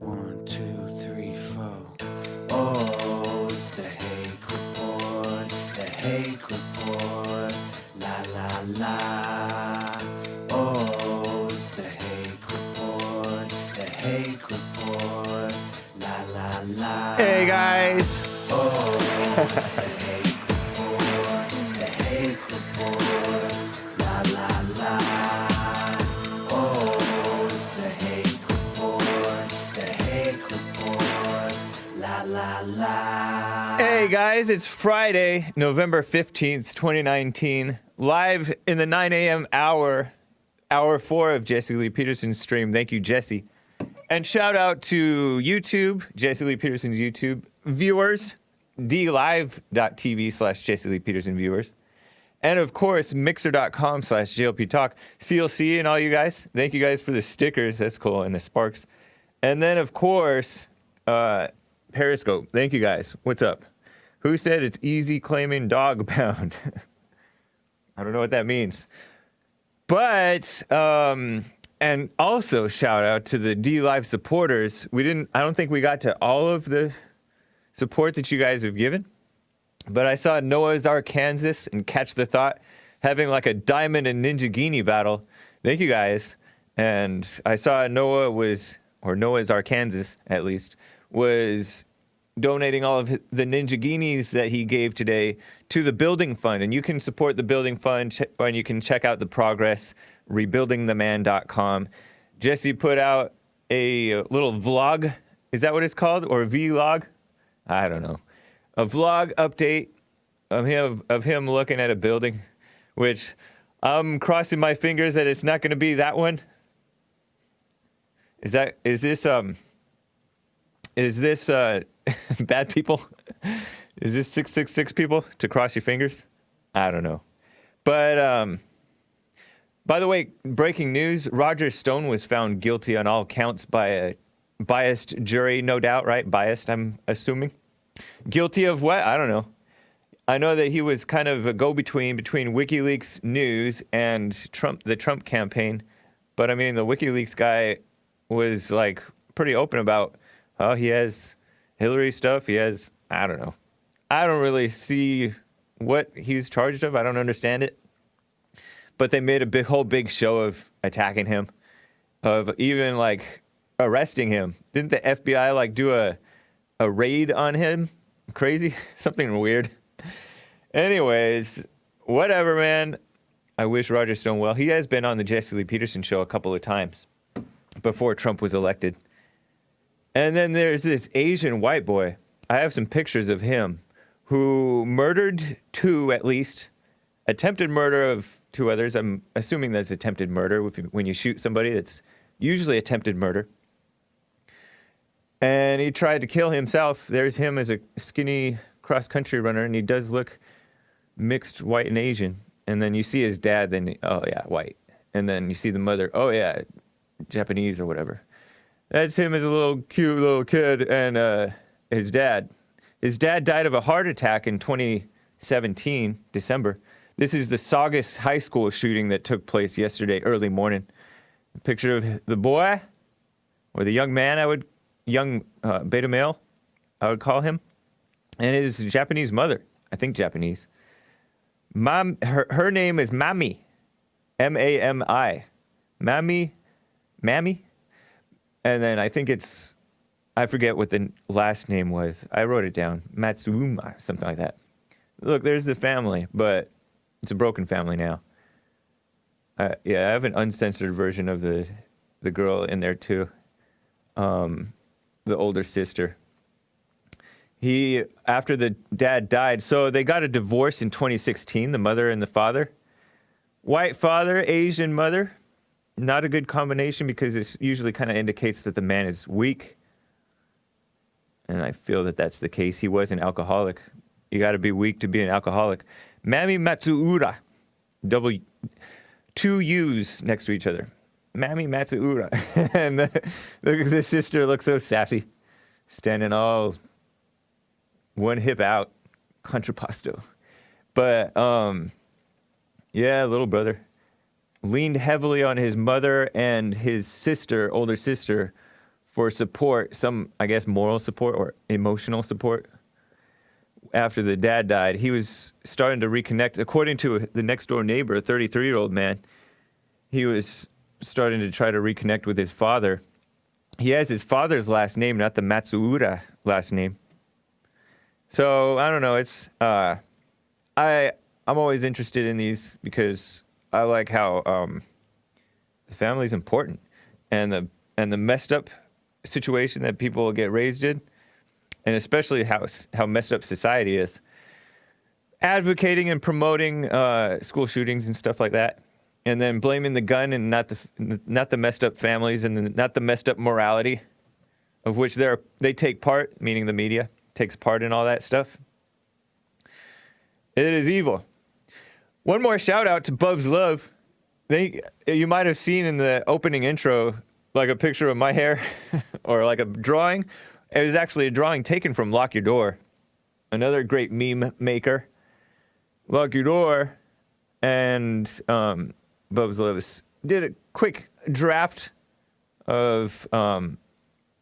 1, 2, 3, 4. Oh, it's the Hake Report, the Hake Report, la la la. Oh, it's the Hake Report, the Hake Report, la la la. Hey guys! Oh, it's the Hake Report, the Hake Report, la la la. Oh, it's the Hake Report, the Hake Report, la la la. Hey guys, it's Friday, November 15th, 2019, live in the 9 a.m. hour 4 of Jesse Lee Peterson's stream. Thank you, Jesse. And shout out to YouTube, Jesse Lee Peterson's YouTube viewers, dlive.tv/Jesse Lee Peterson viewers. And of course, mixer.com/JLP Talk, CLC and all you guys. Thank you guys for the stickers. That's cool. And the sparks. And then, of course, Periscope. Thank you guys. What's up? Who said it's easy claiming dog pound? I don't know what that means. But, and also shout out to the D-Live supporters. I don't think we got to all of the support that you guys have given. But I saw Noah's Ark, Kansas, and Catch the Thought having like a Diamond and Ninja battle. Thank you guys. And I saw Noah's Ark, Kansas, at least, was donating all of the Ninja that he gave today to the Building Fund. And you can support the Building Fund, and you can check out the progress, rebuildingtheman.com. Jesse put out a little vlog. Is that what it's called? Or a vlog? I don't know. A vlog update of him looking at a building, which I'm crossing my fingers that it's not going to be that one. Is this bad people? Is this 666 people to cross your fingers? I don't know. But by the way, breaking news, Roger Stone was found guilty on all counts by a biased jury, no doubt, right? Biased, I'm assuming. Guilty of what? I don't know. I know that he was kind of a go-between between WikiLeaks news and the Trump campaign. But I mean, the WikiLeaks guy was like pretty open about, oh, he has Hillary stuff. He has, I don't know. I don't really see what he's charged of. I don't understand it. But they made a whole big show of attacking him, of even like arresting him. Didn't the FBI like do a raid on him? Crazy? Something weird. Anyways, whatever, man. I wish Roger Stone well. He has been on the Jesse Lee Peterson show a couple of times before Trump was elected. And then there's this Asian white boy. I have some pictures of him who murdered two, at least. Attempted murder of two others. I'm assuming that's attempted murder. When you shoot somebody, that's usually attempted murder. And he tried to kill himself. There's him as a skinny cross-country runner, and he does look mixed white and Asian. And then you see his dad, oh yeah, white. And then you see the mother, oh yeah, Japanese or whatever. That's him as a little cute little kid, and his dad. His dad died of a heart attack in 2017, December. This is the Saugus High School shooting that took place yesterday, early morning. A picture of the boy, or the young man, young beta male, I would call him, and his Japanese mother, I think Japanese. Her name is Mami, M-A-M-I, Mami, and then I think I forget what the last name was. I wrote it down, Matsuma, something like that. Look, there's the family, but it's a broken family now. Yeah, I have an uncensored version of the girl in there too. The older sister. After the dad died, so they got a divorce in 2016, the mother and the father. White father, Asian mother. Not a good combination because it usually kind of indicates that the man is weak. And I feel that that's the case. He was an alcoholic. You got to be weak to be an alcoholic. Mami Matsuura. Two U's next to each other. Mami Matsuura. And the sister looks so sassy. Standing all one hip out. Contrapposto. But, yeah, little brother. Leaned heavily on his mother and his sister, older sister, for support, some, I guess, moral support or emotional support. After the dad died, he was starting to reconnect. According to the next door neighbor, a 33-year-old man, he was starting to try to reconnect with his father. He has his father's last name, not the Matsuura last name. So I don't know. It's I'm always interested in these because I like how the family's important, and the messed up situation that people get raised in, and especially how messed up society is. Advocating and promoting school shootings and stuff like that, and then blaming the gun and not the messed up families and not the messed up morality, of which they take part, meaning the media takes part in all that stuff. It is evil. One more shout out to Bub's Love. You might have seen in the opening intro like a picture of my hair or like a drawing. It was actually a drawing taken from Lock Your Door, another great meme maker. Lock Your Door, and Bub's Love did a quick draft of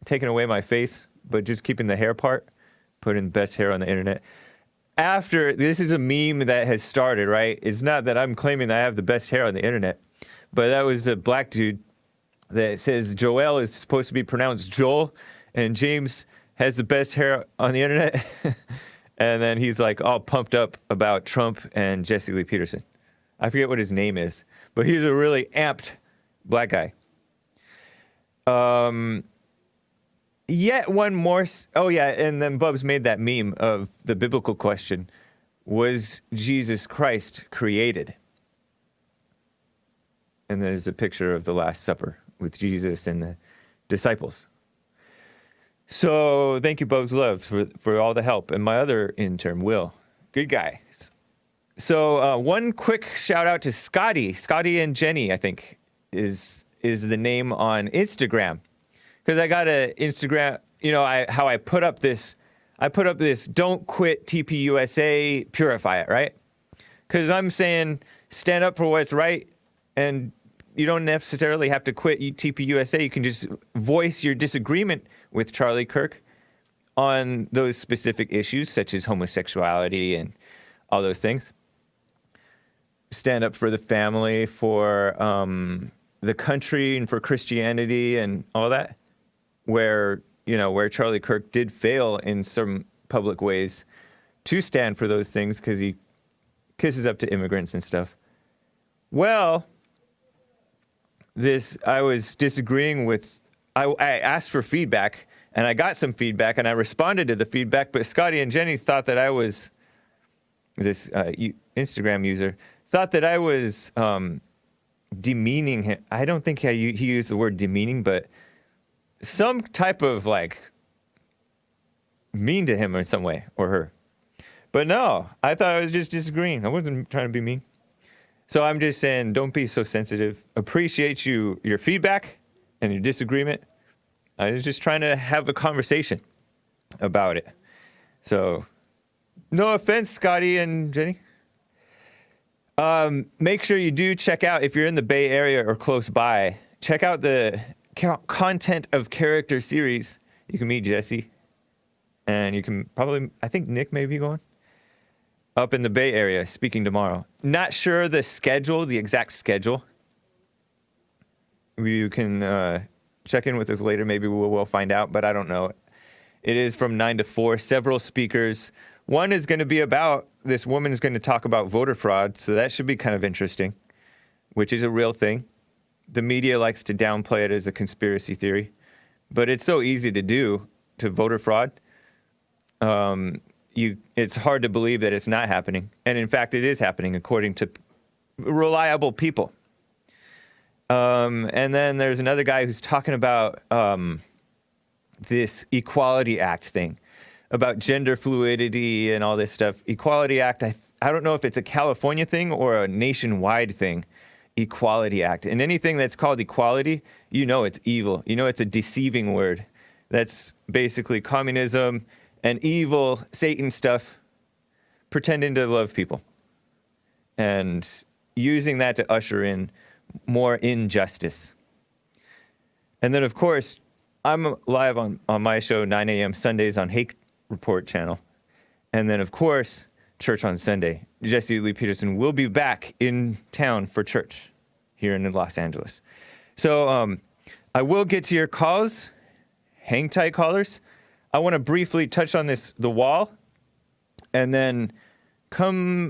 taking away my face, but just keeping the hair part, putting best hair on the internet. After, this is a meme that has started, right? It's not that I'm claiming that I have the best hair on the internet, but that was the black dude that says Joel is supposed to be pronounced Joel, and James has the best hair on the internet. And then he's like all pumped up about Trump and Jesse Lee Peterson. I forget what his name is, but he's a really amped black guy. Yet one more. Oh, yeah. And then Bubs made that meme of the biblical question: was Jesus Christ created? And there's a picture of the Last Supper with Jesus and the disciples. So thank you, Bubs Love, for all the help. And my other intern, Will. Good guy. So one quick shout out to Scotty. Scotty and Jenny, I think, is the name on Instagram. Because I got an Instagram, how I put up this don't quit TPUSA, purify it, right? Because I'm saying stand up for what's right, and you don't necessarily have to quit TPUSA. You can just voice your disagreement with Charlie Kirk on those specific issues, such as homosexuality and all those things. Stand up for the family, for the country, and for Christianity and all that. Where Charlie Kirk did fail in some public ways to stand for those things because he kisses up to immigrants and stuff. Well, I was disagreeing with, I asked for feedback, and I got some feedback, and I responded to the feedback, but Scotty and Jenny thought that I was, this Instagram user, thought that I was demeaning him. I don't think he used the word demeaning, but some type of mean to him in some way, or her. But no, I thought I was just disagreeing. I wasn't trying to be mean. So I'm just saying, don't be so sensitive. Appreciate your feedback and your disagreement. I was just trying to have a conversation about it. So no offense, Scotty and Jenny. Make sure you do check out, if you're in the Bay Area or close by, check out the Content of Character series. You can meet Jesse, and you can probably, I think Nick may be going up in the Bay Area speaking tomorrow. Not sure the exact schedule. You can check in with us later. Maybe we'll find out, but I don't know. It is from 9 to 4, several speakers. One is going to be about, this woman is going to talk about voter fraud, so that should be kind of interesting, which is a real thing. The media likes to downplay it as a conspiracy theory, but it's so easy to do, to voter fraud. It's hard to believe that it's not happening. And in fact, it is happening according to reliable people. And then there's another guy who's talking about this Equality Act thing, about gender fluidity and all this stuff. Equality Act, I don't know if it's a California thing or a nationwide thing. Equality Act. And anything that's called equality, it's evil. It's a deceiving word. That's basically communism and evil, Satan stuff, pretending to love people. And using that to usher in more injustice. And then, of course, I'm live on my show, 9 a.m. Sundays on Hake Report channel. And then, of course, church on Sunday. Jesse Lee Peterson will be back in town for church here in Los Angeles. So I will get to your calls. Hang tight, callers. I want to briefly touch on the wall. And then come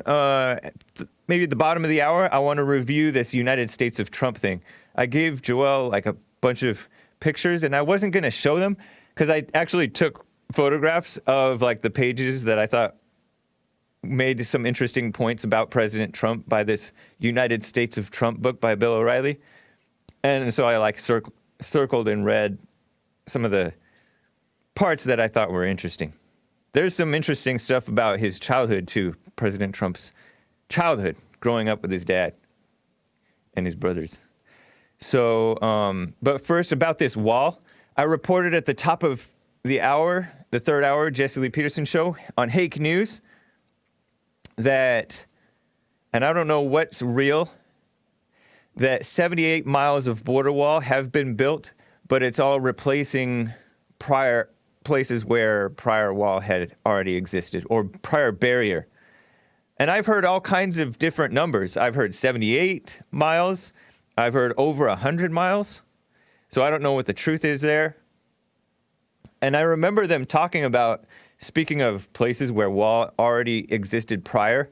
maybe at the bottom of the hour, I want to review this United States of Trump thing. I gave Joelle like a bunch of pictures, and I wasn't going to show them because I actually took photographs of like the pages that I thought made some interesting points about President Trump by this United States of Trump book by Bill O'Reilly. And so I like circled and read some of the parts that I thought were interesting. There's some interesting stuff about his childhood too, President Trump's childhood, growing up with his dad and his brothers. So, but first about this wall, I reported at the top of the hour, the third hour, Jesse Lee Peterson show on Hake News that, and I don't know what's real, that 78 miles of border wall have been built, but it's all replacing prior places where prior wall had already existed or prior barrier. And I've heard all kinds of different numbers. I've heard 78 miles. I've heard over 100 miles. So I don't know what the truth is there. And I remember them talking about, speaking of places where wall already existed prior.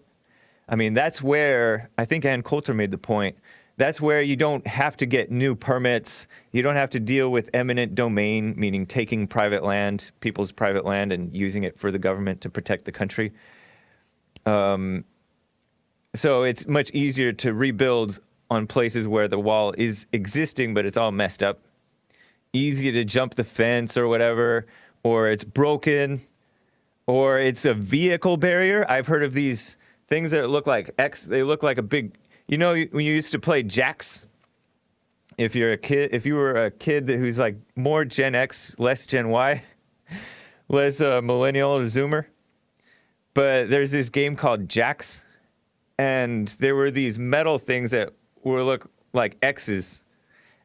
I mean, that's where, I think Ann Coulter made the point, that's where you don't have to get new permits. You don't have to deal with eminent domain, meaning taking private land, people's private land, and using it for the government to protect the country. So it's much easier to rebuild on places where the wall is existing, but it's all messed up. Easy to jump the fence or whatever, or it's broken, or it's a vehicle barrier. I've heard of these things that look like they look like a big, you know, when you used to play jacks, if you were a kid who's like more Gen X, less Gen Y, less millennial or Zoomer, but there's this game called Jacks, and there were these metal things that look like X's,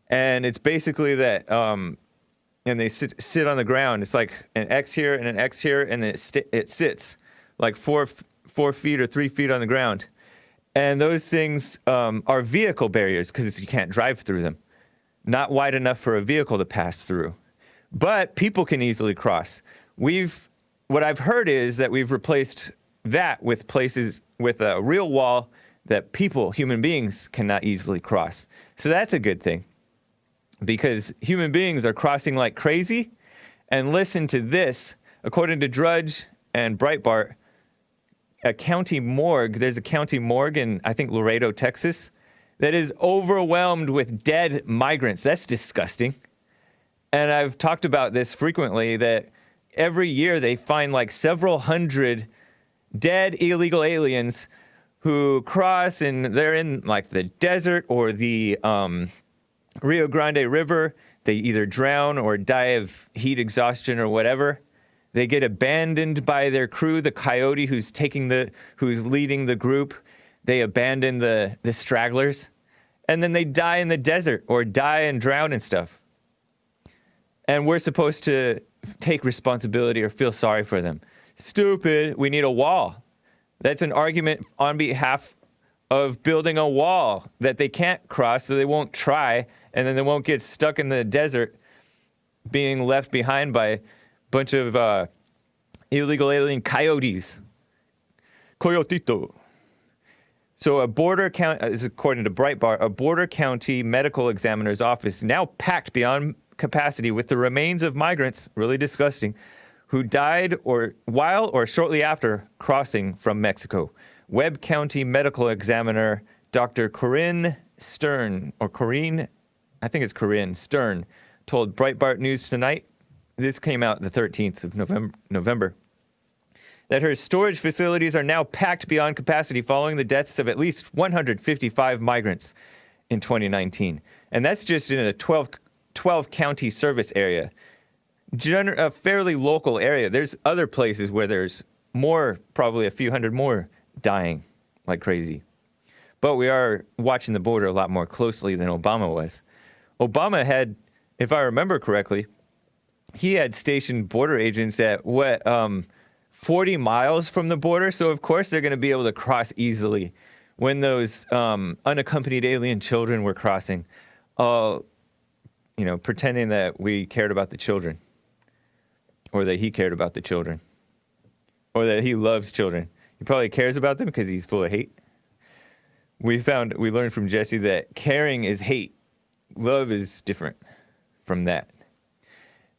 and it's basically that, and they sit on the ground. It's like an X here and an X here, and it sits like 4 feet or 3 feet on the ground. And those things are vehicle barriers because you can't drive through them. Not wide enough for a vehicle to pass through. But people can easily cross. What I've heard is that we've replaced that with places with a real wall that people, human beings, cannot easily cross. So that's a good thing. Because human beings are crossing like crazy. And listen to this. According to Drudge and Breitbart, there's a county morgue in, I think, Laredo, Texas, that is overwhelmed with dead migrants. That's disgusting. And I've talked about this frequently, that every year they find like several hundred dead illegal aliens who cross, and they're in like the desert or the Rio Grande River. They either drown or die of heat exhaustion or whatever. They get abandoned by their crew, the coyote who's leading the group. They abandon the stragglers. And then they die in the desert or die and drown and stuff. And we're supposed to take responsibility or feel sorry for them. Stupid. We need a wall. That's an argument on behalf of building a wall that they can't cross, so they won't try, and then they won't get stuck in the desert being left behind by a bunch of illegal alien coyotes. Coyotito. So a border county, according to Breitbart, a border county medical examiner's office now packed beyond capacity with the remains of migrants, really disgusting, who died while or shortly after crossing from Mexico. Webb County medical examiner Dr. Corinne Stern, told Breitbart News Tonight, this came out the 13th of November, that her storage facilities are now packed beyond capacity following the deaths of at least 155 migrants in 2019. And that's just in a 12 county service area. A fairly local area. There's other places where there's more, probably a few hundred more dying like crazy. But we are watching the border a lot more closely than Obama was. Obama had, if I remember correctly, he had stationed border agents at 40 miles from the border. So of course they're going to be able to cross easily when those unaccompanied alien children were crossing, pretending that we cared about the children, or that he cared about the children, or that he loves children. He probably cares about them because he's full of hate. We learned from Jesse that caring is hate. Love is different from that.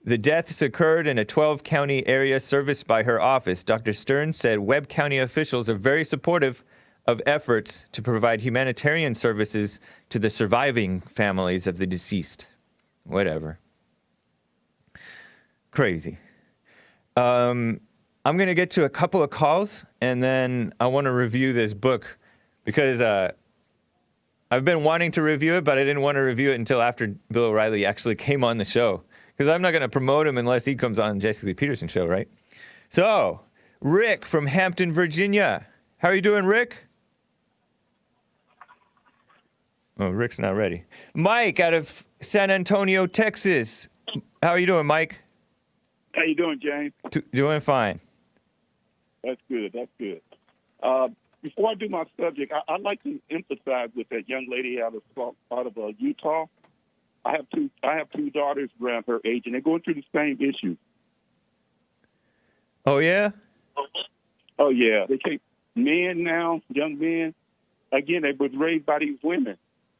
The deaths occurred in a 12-county area serviced by her office. Dr. Stern said Webb County officials are very supportive of efforts to provide humanitarian services to the surviving families of the deceased. Whatever. Crazy. I'm going to get to a couple of calls, and then I want to review this book because I've been wanting to review it, but I didn't want to review it until after Bill O'Reilly actually came on the show. Because I'm not going to promote him unless he comes on Jesse Lee Peterson show, right? So, Rick from Hampton, Virginia. How are you doing, Rick? Oh, Rick's not ready. Mike out of San Antonio, Texas. How are you doing, Mike? How you doing, James? Doing fine. That's good. That's good. Before I do my subject, I'd like to emphasize with that young lady out of Utah. I have two daughters around her age, and they're going through the same issue. Oh yeah. Oh yeah. They can't. Men now, young men. Again, they were raised by these women.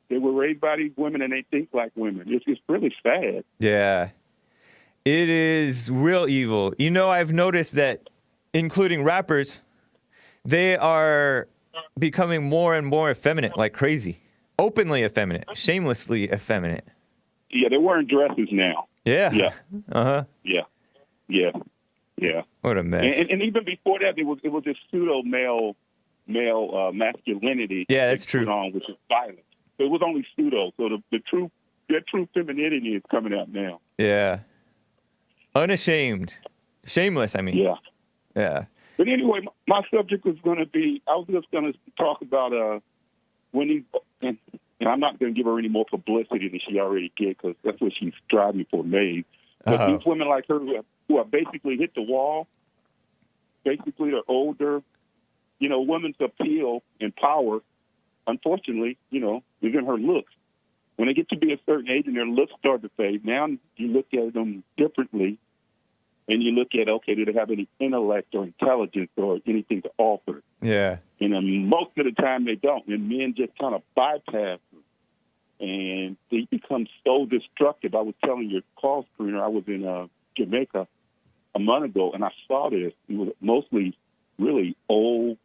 They were raised by these women, and they think like women. It's really sad. Yeah. It is real evil. You know, I've noticed that, including rappers, they are becoming more and more effeminate, like crazy. Openly effeminate, shamelessly effeminate. Yeah, they're wearing dresses now. Yeah. Yeah. Uh-huh. Yeah. Yeah. Yeah. What a mess. And even before that, it was this pseudo male masculinity. Yeah, that's true. On, which is violent. So it was only pseudo. So their true femininity is coming out now. Yeah. Unashamed. Shameless, I mean. Yeah. Yeah. But anyway, my subject was going to be, I was just going to talk about when he, and I'm not going to give her any more publicity than she already did because that's what she's striving for, Maeve. But these women like her who are basically hit the wall, basically they're older, women's appeal and power, unfortunately, is in her looks. When they get to be a certain age and their looks start to fade, now you look at them differently. And you look at, okay, do they have any intellect or intelligence or anything to offer? Yeah. And most of the time they don't. And men just kind of bypass them. And they become so destructive. I was telling your call screener, I was in Jamaica a month ago, and I saw this. It was mostly really old,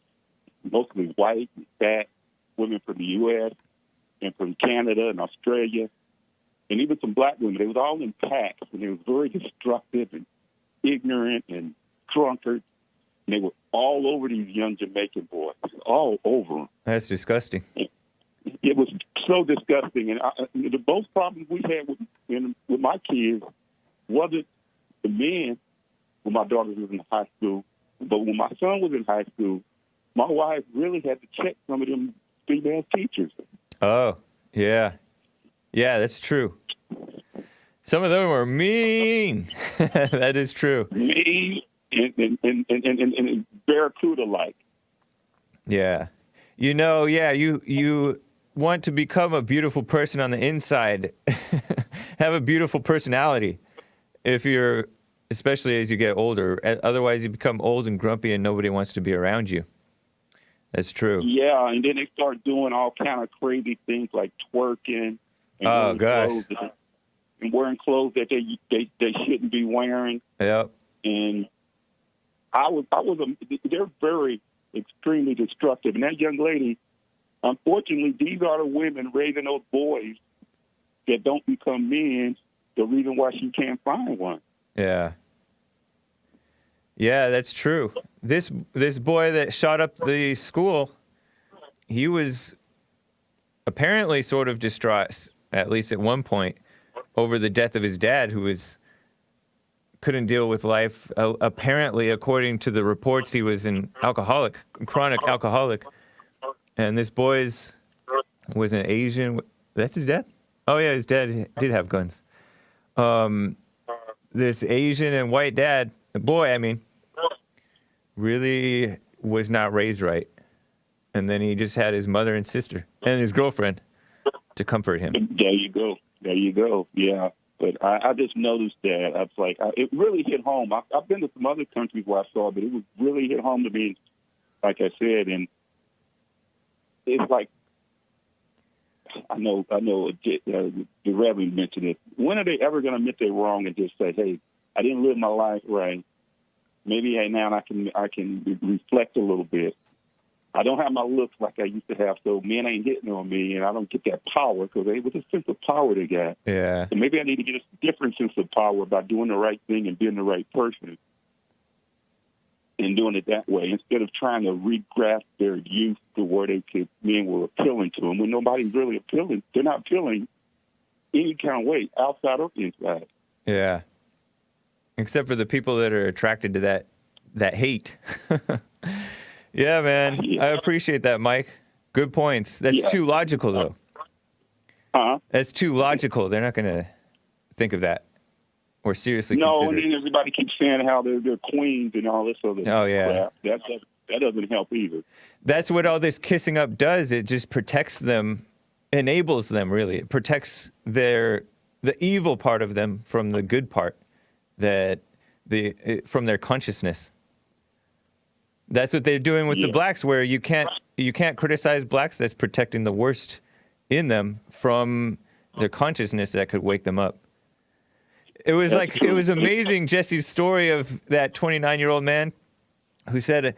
mostly white and fat women from the U.S. and from Canada and Australia, and even some black women. They was all in packs, and they was very destructive and ignorant and drunkards. And they were all over these young Jamaican boys, all over them. That's disgusting. It was so disgusting. And the most problems we had with my kids wasn't the men when my daughter was in high school, but when my son was in high school, my wife really had to check some of them female teachers. Oh, yeah. Yeah, that's true. Some of them were mean. That is true. Mean and barracuda-like. Yeah. You want to become a beautiful person on the inside. Have a beautiful personality. Especially as you get older. Otherwise, you become old and grumpy and nobody wants to be around you. That's true. Yeah, and then they start doing all kind of crazy things like twerking. And wearing clothes that they shouldn't be wearing. Yep. And they're very extremely destructive. And that young lady, unfortunately, these are the women raising those boys that don't become men. The reason why she can't find one. Yeah. Yeah, that's true. This boy that shot up the school, he was apparently sort of distraught, at least at one point, over the death of his dad, who couldn't deal with life. Apparently, according to the reports, he was an alcoholic, chronic alcoholic. And this boy was an Asian. That's his dad? Oh, yeah, his dad did have guns. this Asian and white dad, boy, I mean, really was not raised right. And then he just had his mother and sister and his girlfriend to comfort him. There you go. There you go. Yeah. But I just noticed that. I was like, it really hit home. I've been to some other countries where I saw it, but it was really hit home to me, like I said. And it's like, I know. The Reverend mentioned it. When are they ever going to admit they're wrong and just say, "Hey, I didn't live my life right. Maybe now I can reflect a little bit. I don't have my looks like I used to have, so men ain't hitting on me, and I don't get that power because they with a sense of power they got. Yeah. So maybe I need to get a different sense of power by doing the right thing and being the right person." And doing it that way instead of trying to regrasp their youth to where men were appealing to them when nobody's really appealing. They're not appealing any kind of way, outside or inside. Yeah. Except for the people that are attracted to that hate. Yeah, man. Yeah. I appreciate that, Mike. Good points. That's too logical, though. That's too logical. They're not going to think of that or seriously consider. No, and then everybody keeps saying how they're queens and all this other crap. That doesn't help either. That's what all this kissing up does. It just protects them, enables them, really. It protects the evil part of them from the good part, from their consciousness. That's what they're doing with the blacks, where you can't criticize blacks. That's protecting the worst in them from their consciousness that could wake them up. It was it was amazing, Jesse's story of that 29-year-old man who said,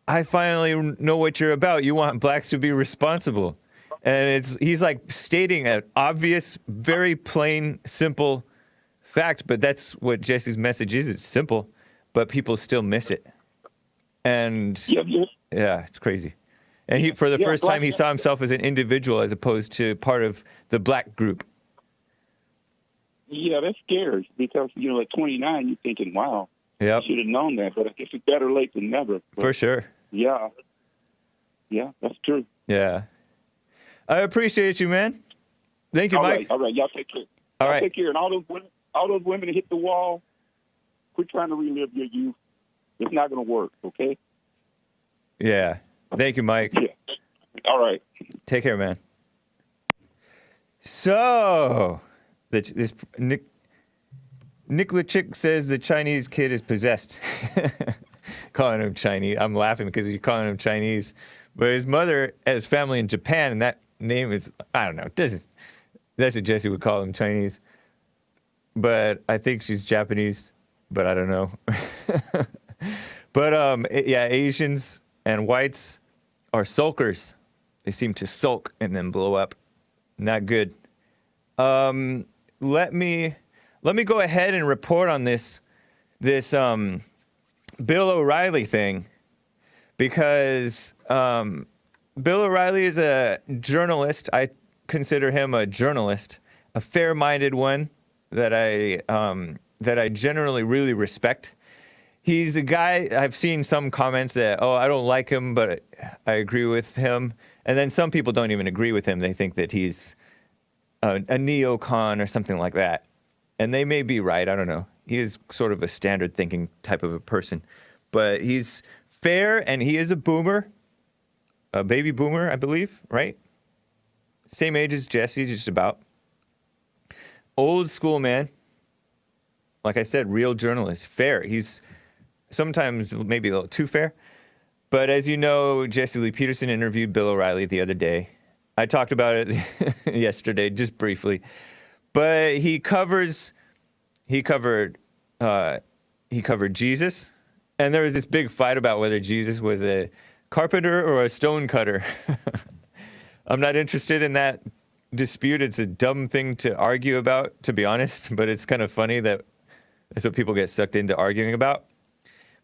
"I finally know what you're about. You want blacks to be responsible." And he's like stating an obvious, very plain, simple fact, but that's what Jesse's message is. It's simple, but people still miss it. And yeah, it's crazy. And for the first time, he saw himself as an individual as opposed to part of the black group. Yeah, that's scary because, at 29, you're thinking, wow, I should have known that. But I guess it's better late than never. But for sure. Yeah. Yeah, that's true. Yeah. I appreciate you, man. Thank you, Mike. All right. Y'all take care. All right. Take care. And all those women that hit the wall, quit trying to relive your youth. It's not going to work, okay? Yeah. Thank you, Mike. Yeah. All right. Take care, man. So, this Nick LeChick says the Chinese kid is possessed. Calling him Chinese. I'm laughing because he's calling him Chinese. But his mother has family in Japan, and that name is, I don't know. That's what Jesse would call him, Chinese. But I think she's Japanese, but I don't know. But, yeah, Asians and whites are sulkers. They seem to sulk and then blow up. Not good. Let me go ahead and report on this Bill O'Reilly thing, because Bill O'Reilly is a journalist. I consider him a journalist, a fair-minded one that I generally really respect. He's a guy, I've seen some comments that, I don't like him, but I agree with him. And then some people don't even agree with him. They think that he's a neocon or something like that. And they may be right, I don't know. He is sort of a standard thinking type of a person. But he's fair, and he is a boomer. A baby boomer, I believe, right? Same age as Jesse, just about. Old school man. Like I said, real journalist. Fair. He's sometimes maybe a little too fair. But as you know, Jesse Lee Peterson interviewed Bill O'Reilly the other day. I talked about it yesterday, just briefly. But he covered Jesus, and there was this big fight about whether Jesus was a carpenter or a stone cutter. I'm not interested in that dispute. It's a dumb thing to argue about, to be honest, but it's kind of funny that that's what people get sucked into arguing about.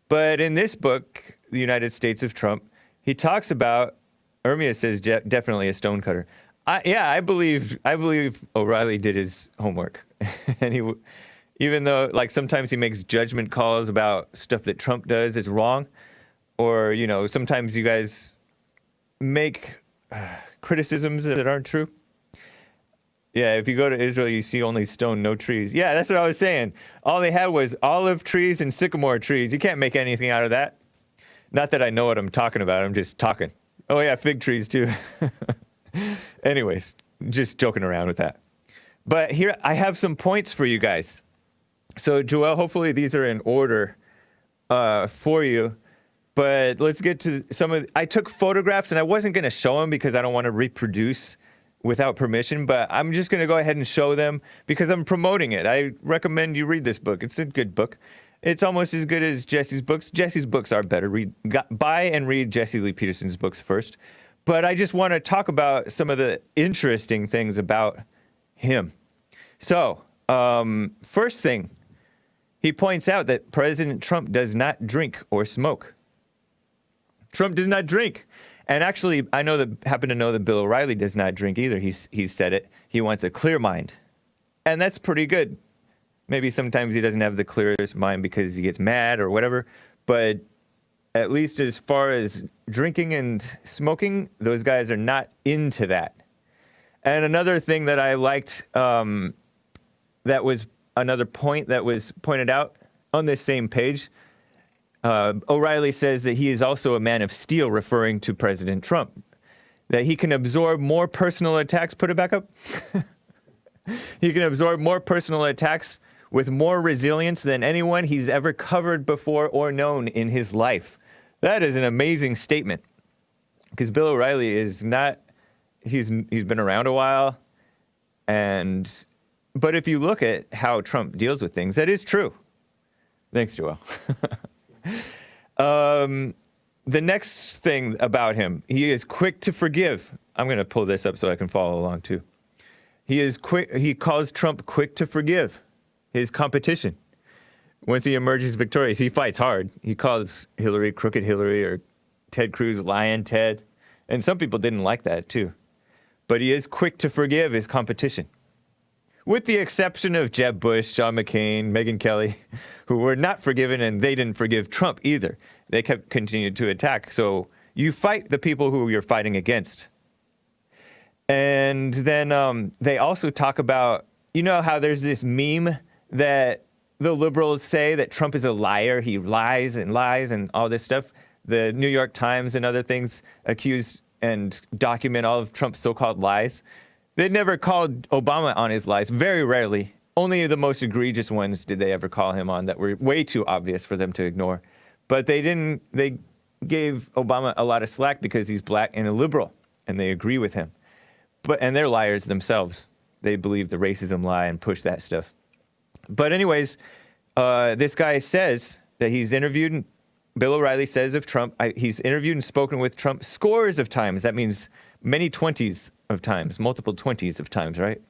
But in this book, The United States of Trump, he talks about, Ermia says definitely a stone cutter. I believe O'Reilly did his homework. And even though, like, sometimes he makes judgment calls about stuff that Trump does is wrong, or, sometimes you guys make criticisms that aren't true. Yeah, if you go to Israel, you see only stone, no trees. Yeah, that's what I was saying. All they had was olive trees and sycamore trees. You can't make anything out of that. Not that I know what I'm talking about. I'm just talking. Oh, yeah, fig trees, too. Anyways, just joking around with that. But here, I have some points for you guys. So, Joel, hopefully these are in order for you. But let's get to some of... I took photographs, and I wasn't going to show them because I don't want to reproduce without permission, but I'm just going to go ahead and show them because I'm promoting it. I recommend you read this book. It's a good book. It's almost as good as Jesse's books. Jesse's books are better. Buy and read Jesse Lee Peterson's books first. But I just want to talk about some of the interesting things about him. So, first thing, he points out that President Trump does not drink or smoke. Trump does not drink. And actually, happen to know that Bill O'Reilly does not drink either. He's said it. He wants a clear mind. And that's pretty good. Maybe sometimes he doesn't have the clearest mind because he gets mad or whatever. But at least as far as drinking and smoking, those guys are not into that. And another thing that I liked, that was another point that was pointed out on this same page, O'Reilly says that he is also a man of steel, referring to President Trump. That he can absorb more personal attacks. Put it back up. He can absorb more personal attacks with more resilience than anyone he's ever covered before or known in his life. That is an amazing statement. Because Bill O'Reilly is not... He's been around a while. But if you look at how Trump deals with things, that is true. Thanks, Joel. The next thing about him, he is quick to forgive. I'm going to pull this up so I can follow along too. He calls Trump quick to forgive his competition. Once he emerges victorious, he fights hard. He calls Hillary crooked Hillary or Ted Cruz lion Ted. And some people didn't like that too. But he is quick to forgive his competition. With the exception of Jeb Bush, John McCain, Megyn Kelly, who were not forgiven, and they didn't forgive Trump either. They continued to attack. So you fight the people who you're fighting against. And then they also talk about, you know how there's this meme that the liberals say that Trump is a liar. He lies and all this stuff. The New York Times and other things accuse and document all of Trump's so-called lies. They never called Obama on his lies, very rarely. Only the most egregious ones did they ever call him on that were way too obvious for them to ignore. But they gave Obama a lot of slack because he's black and a liberal, and they agree with him. And they're liars themselves. They believe the racism lie and push that stuff. But anyways, this guy says that he's interviewed, Bill O'Reilly says of Trump, he's interviewed and spoken with Trump scores of times. That means many 20s of times, multiple 20s of times, right?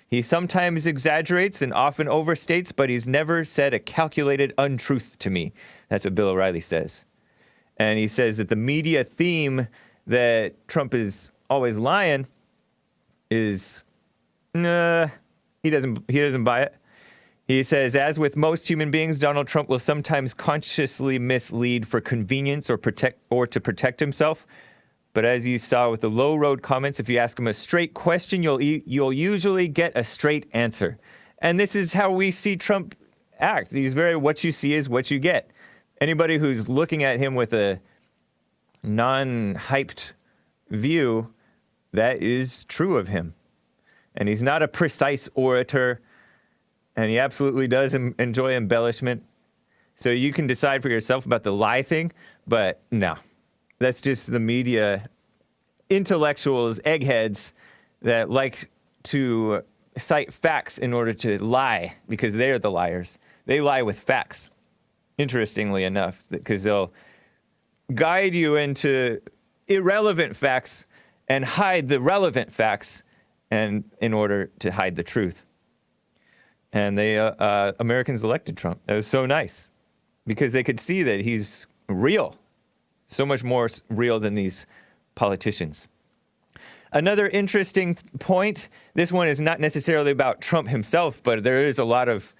He sometimes exaggerates and often overstates, but he's never said a calculated untruth to me. That's what Bill O'Reilly says. And he says that the media theme that Trump is always lying is, he doesn't buy it. He says, as with most human beings, Donald Trump will sometimes consciously mislead for convenience or to protect himself. But as you saw with the low road comments, if you ask him a straight question, you'll usually get a straight answer. And this is how we see Trump act. He's very, what you see is what you get. Anybody who's looking at him with a non-hyped view, that is true of him. And he's not a precise orator, and he absolutely does enjoy embellishment. So you can decide for yourself about the lie thing, but no. That's just the media intellectuals, eggheads, that like to cite facts in order to lie, because they're the liars. They lie with facts, interestingly enough, because they'll guide you into irrelevant facts and hide the relevant facts and in order to hide the truth. And they Americans elected Trump. That was so nice because they could see that he's real, so much more real than these politicians. Another interesting point, this one is not necessarily about Trump himself, but there is a lot of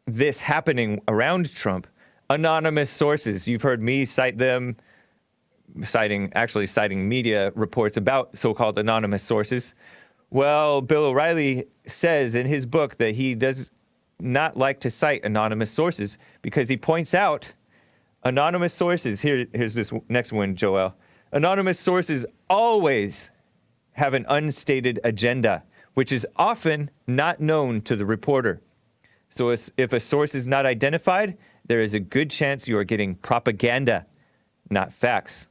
this happening around Trump. Anonymous sources, you've heard me cite them, citing media reports about so-called anonymous sources. Well, Bill O'Reilly says in his book that he does not like to cite anonymous sources because he points out anonymous sources. Here's this next one, Joel. Anonymous sources always have an unstated agenda, which is often not known to the reporter. So if a source is not identified, there is a good chance you are getting propaganda, not facts.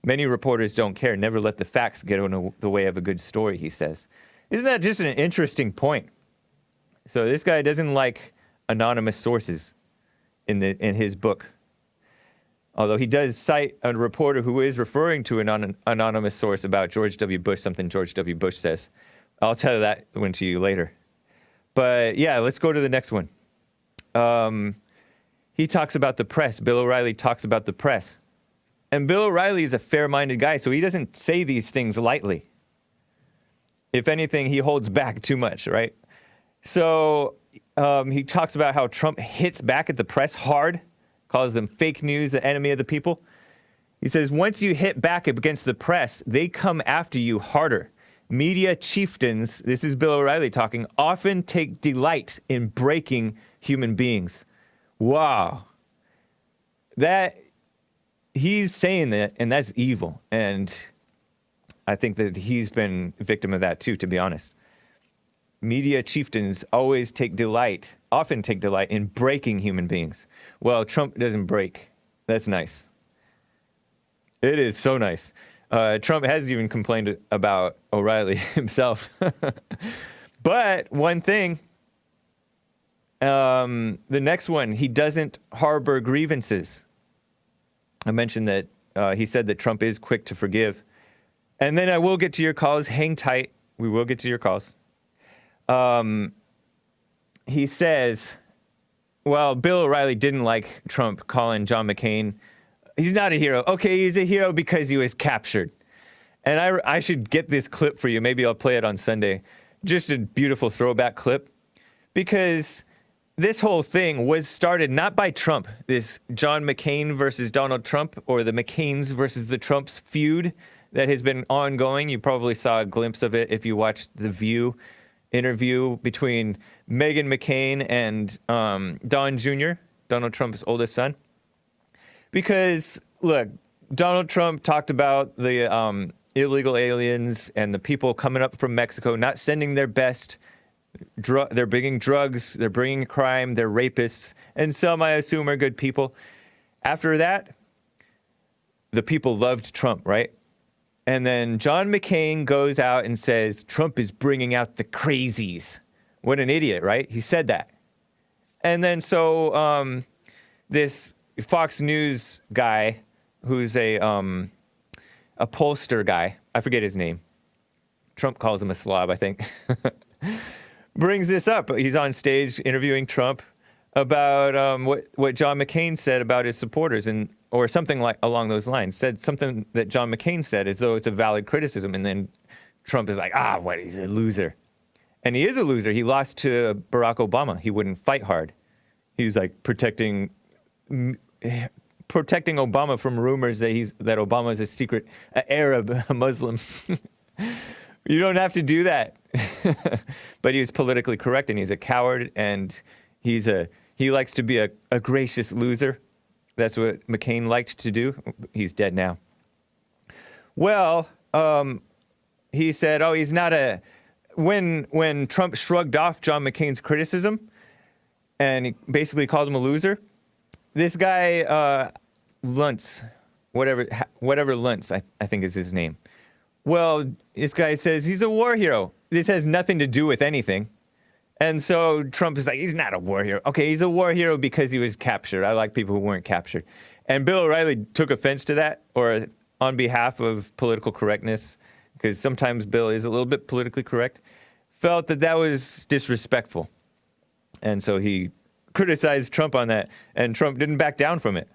Many reporters don't care. Never let the facts get in the way of a good story, he says. Isn't that just an interesting point? So this guy doesn't like anonymous sources in his book. Although he does cite a reporter who is referring to an anonymous source about George W. Bush, something George W. Bush says. I'll tell that one to you later. But yeah, let's go to the next one. He talks about the press. Bill O'Reilly talks about the press. And Bill O'Reilly is a fair-minded guy, so he doesn't say these things lightly. If anything, he holds back too much, right? So he talks about how Trump hits back at the press hard, calls them fake news, the enemy of the people. He says, once you hit back against the press, they come after you harder. Media chieftains, this is Bill O'Reilly talking, often take delight in breaking human beings. Wow. He's saying that, and that's evil. And I think that he's been a victim of that too, to be honest. Media chieftains often take delight in breaking human beings. Well, Trump doesn't break. That's nice. It is so nice. Trump hasn't even complained about O'Reilly himself. But one thing, the next one, he doesn't harbor grievances. I mentioned that he said that Trump is quick to forgive. And then I will get to your calls. Hang tight. We will get to your calls. He says, well, Bill O'Reilly didn't like Trump calling John McCain. He's not a hero. Okay, he's a hero because he was captured. And I should get this clip for you. Maybe I'll play it on Sunday. Just a beautiful throwback clip. Because this whole thing was started not by Trump, this John McCain versus Donald Trump, or the McCains versus the Trumps feud that has been ongoing. You probably saw a glimpse of it if you watched The View interview between Meghan McCain and Don Jr., Donald Trump's oldest son. Because, look, Donald Trump talked about the illegal aliens and the people coming up from Mexico not sending their best. They're bringing drugs, they're bringing crime, they're rapists, and some, I assume, are good people. After that, the people loved Trump, right? And then John McCain goes out and says, Trump is bringing out the crazies. What an idiot, right? He said that. And then so this Fox News guy, who's a pollster guy, I forget his name. Trump calls him a slob, I think. Brings this up. He's on stage interviewing Trump about what John McCain said about his supporters, or something like along those lines. Said something that John McCain said as though it's a valid criticism, and then Trump is like, he's a loser. And he is a loser. He lost to Barack Obama. He wouldn't fight hard. He was like protecting Obama from rumors that Obama is a secret Arab, a Muslim. You don't have to do that. But he was politically correct, and he's a coward, and he likes to be a gracious loser. That's what McCain liked to do. He's dead now. Well, he said, he's not when Trump shrugged off John McCain's criticism and he basically called him a loser, this guy, Luntz, whatever Luntz, I think is his name. Well, this guy says he's a war hero. This has nothing to do with anything. And so Trump is like, he's not a war hero. Okay, he's a war hero because he was captured. I like people who weren't captured. And Bill O'Reilly took offense to that, or on behalf of political correctness, because sometimes Bill is a little bit politically correct, felt that was disrespectful. And so he criticized Trump on that, and Trump didn't back down from it.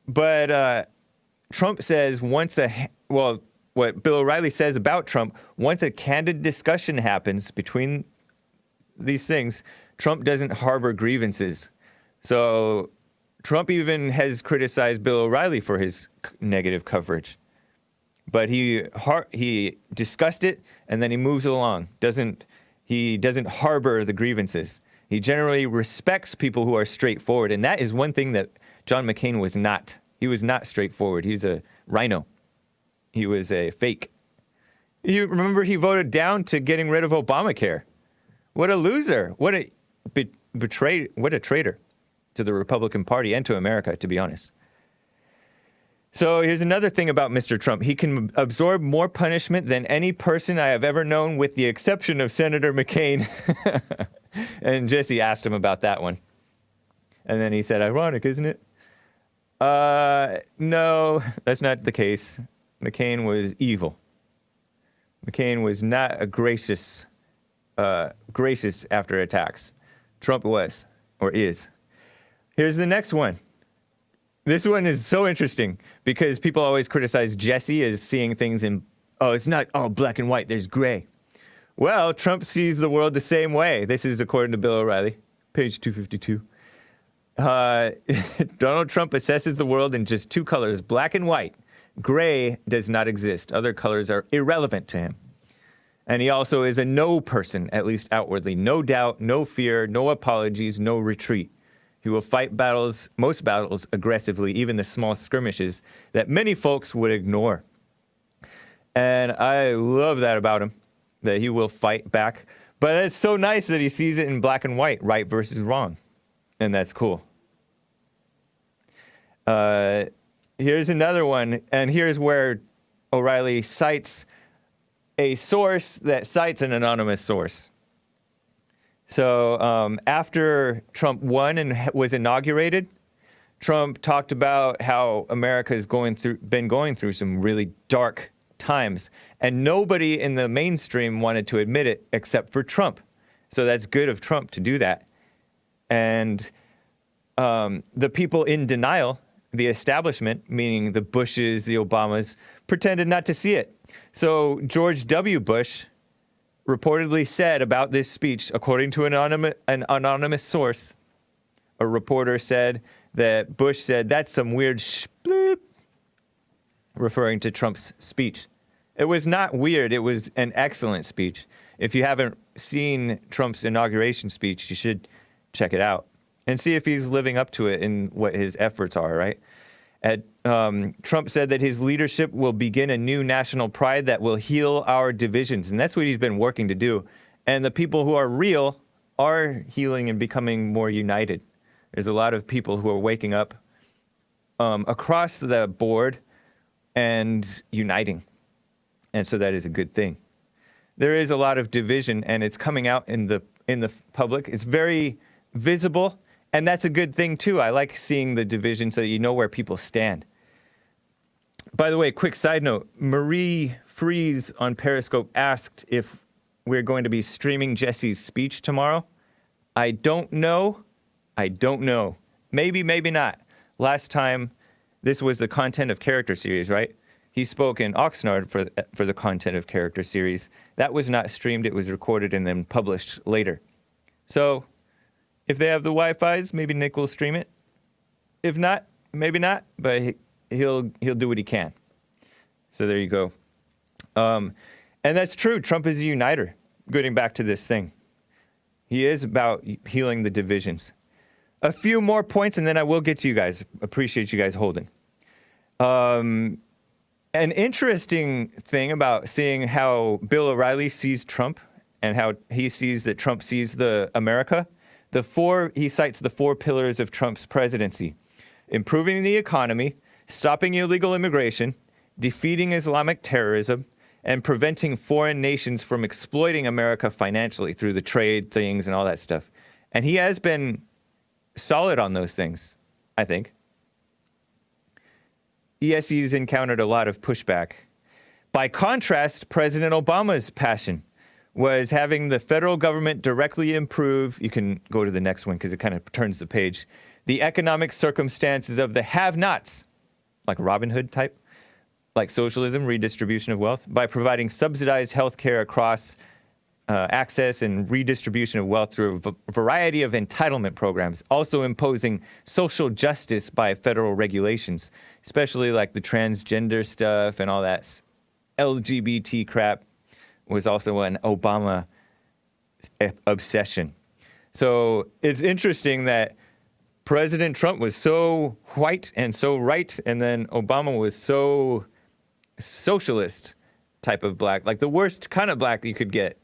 But Trump says what Bill O'Reilly says about Trump, once a candid discussion happens between these things, Trump doesn't harbor grievances. So Trump even has criticized Bill O'Reilly for his negative coverage. but he discussed it and then he moves along. He doesn't harbor the grievances. He generally respects people who are straightforward, and that is one thing that John McCain was not. He was not straightforward. He's a rhino. He was a fake. You remember he voted down to getting rid of Obamacare. What a loser. What a traitor to the Republican Party and to America, to be honest. So here's another thing about Mr. Trump. He can absorb more punishment than any person I have ever known, with the exception of Senator McCain. And Jesse asked him about that one. And then he said, ironic, isn't it? No, that's not the case. McCain was evil. McCain was not a gracious after attacks. Trump was, or is. Here's the next one. This one is so interesting because people always criticize Jesse as seeing things in, it's not all black and white, there's gray. Well, Trump sees the world the same way. This is according to Bill O'Reilly, page 252. Donald Trump assesses the world in just two colors, black and white. Gray does not exist. Other colors are irrelevant to him. And he also is a no person, at least outwardly. No doubt, no fear, no apologies, no retreat. He will fight most battles aggressively, even the small skirmishes that many folks would ignore. And I love that about him, that he will fight back. But it's so nice that he sees it in black and white, right versus wrong. And that's cool. Here's another one, and here's where O'Reilly cites a source that cites an anonymous source. So after Trump won and was inaugurated, Trump talked about how America has been going through some really dark times, and nobody in the mainstream wanted to admit it except for Trump. So that's good of Trump to do that. And the people in denial, the establishment, meaning the Bushes, the Obamas, pretended not to see it. So George W. Bush reportedly said about this speech, according to an anonymous source, a reporter said that Bush said, "That's some weird bleep," referring to Trump's speech. It was not weird. It was an excellent speech. If you haven't seen Trump's inauguration speech, you should check it out and see if he's living up to it in what his efforts are, right? Trump said that his leadership will begin a new national pride that will heal our divisions. And that's what he's been working to do. And the people who are real are healing and becoming more united. There's a lot of people who are waking up across the board and uniting. And so that is a good thing. There is a lot of division, and it's coming out in the public. It's very visible. And that's a good thing, too. I like seeing the division so that you know where people stand. By the way, quick side note. Marie Fries on Periscope asked if we're going to be streaming Jesse's speech tomorrow. I don't know. Maybe, maybe not. Last time, this was the Content of Character series, right? He spoke in Oxnard for the Content of Character series. That was not streamed. It was recorded and then published later. So if they have the Wi-Fi's, maybe Nick will stream it. If not, maybe not, but he'll do what he can. So there you go. And that's true. Trump is a uniter. Getting back to this thing. He is about healing the divisions. A few more points, and then I will get to you guys. Appreciate you guys holding. An interesting thing about seeing how Bill O'Reilly sees Trump and how he sees that Trump sees the America. He cites the 4 pillars of Trump's presidency: improving the economy, stopping illegal immigration, defeating Islamic terrorism, and preventing foreign nations from exploiting America financially through the trade things and all that stuff. And he has been solid on those things, I think. Yes, he's encountered a lot of pushback. By contrast, President Obama's passion was having the federal government directly improve, you can go to the next one because it kind of turns the page, the economic circumstances of the have-nots, like Robin Hood type, like socialism, redistribution of wealth, by providing subsidized health care across access and redistribution of wealth through a variety of entitlement programs, also imposing social justice by federal regulations, especially like the transgender stuff and all that LGBT crap was also an Obama obsession. So it's interesting that President Trump was so white and so right, and then Obama was so socialist type of black, like the worst kind of black you could get.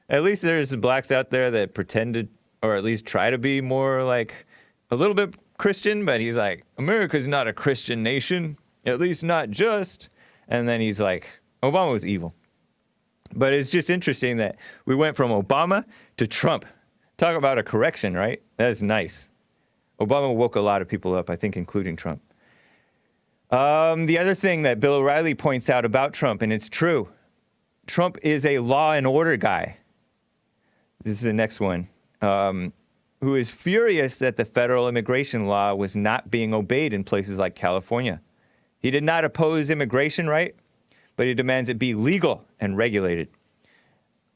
At least there's blacks out there that pretended, or at least try to be more like a little bit Christian, but he's like, America's not a Christian nation, at least not just. And then he's like, Obama was evil. But it's just interesting that we went from Obama to Trump. Talk about a correction, right? That's nice. Obama woke a lot of people up, I think, including Trump. The other thing that Bill O'Reilly points out about Trump, and it's true, Trump is a law and order guy. This is the next one. Who is furious that the federal immigration law was not being obeyed in places like California. He did not oppose immigration, right? But he demands it be legal and regulated.